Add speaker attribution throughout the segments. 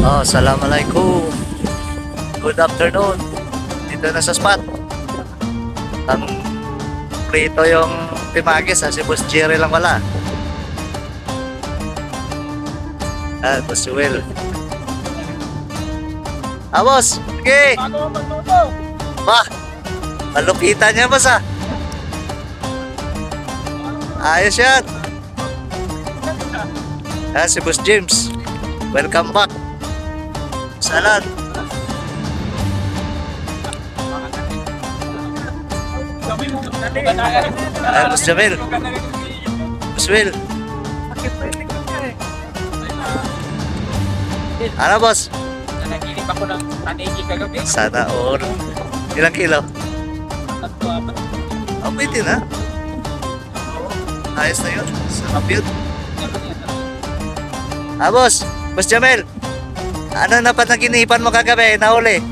Speaker 1: Assalamualaikum. Good afternoon. Dito na sa spot. Ang prito yung timagis si Boss Jerry lang wala. Boss Will. Boss. Okay. Ba. Malupitan niya boss Ayos yan. Si Boss James. Welcome back. Salad. Boss Jamil. Boss Will. Ano boss?
Speaker 2: Nanaginip ako ng tanigi kagabi.
Speaker 1: Sana all. Ilang kilo? Pwede na. Ayos na yun. Sarap yun. Boss. Boss Jamil. Ano na panaginipan mo kagabi? Nahuli.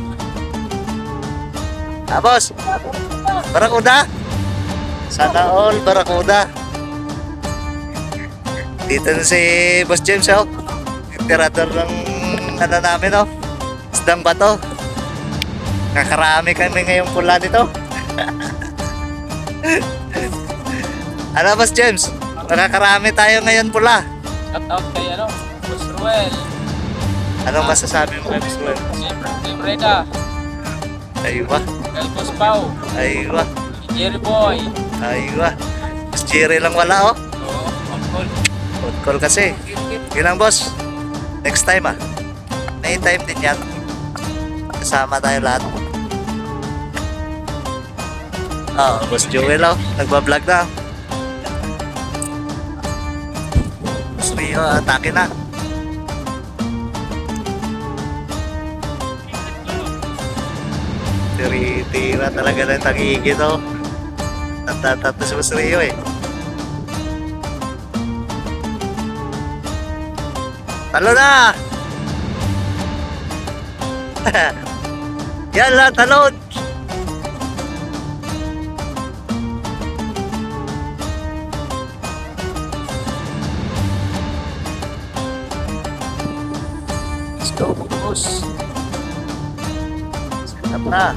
Speaker 1: Boss. Barakuda? Sana all barakuda. Dito na si Boss James Tirador ng ano namin isdang bato. Kakarami kami ngayong pula nito. Ano Boss James? Nakakarami tayo ngayon pula.
Speaker 2: Shout out kay Boss Ruel.
Speaker 1: Anong masasabi mo kay Boss Ruel?
Speaker 2: Siyempre ka.
Speaker 1: Aywa.
Speaker 2: Kay Boss Pau.
Speaker 1: Aywa.
Speaker 2: Jerry Boy.
Speaker 1: Aywa. Boss Jerry lang wala
Speaker 2: Oo, on call.
Speaker 1: On call kasi. Ilang boss? Next time May time din yan. Kasama tayo lahat. Boss Joel nagbablog na. Boss Rio, atake na. Tira talaga ng tangigit Natatat si Boss Rio Talo na! Yan lang, talon! Let's go, boss! Set up na!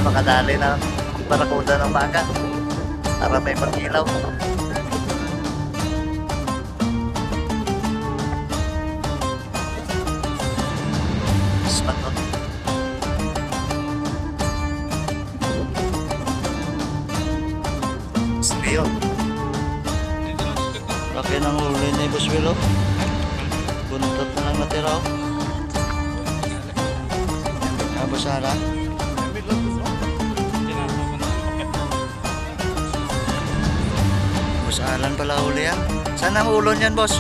Speaker 1: Makadali ng barakuda ng maga para may mag-ilaw. Rio. Laki ng huli ni Boss Will Buntot na lang natira Boss Alan. Boss Alan pala huli yan. Saan ang ulo niyan boss?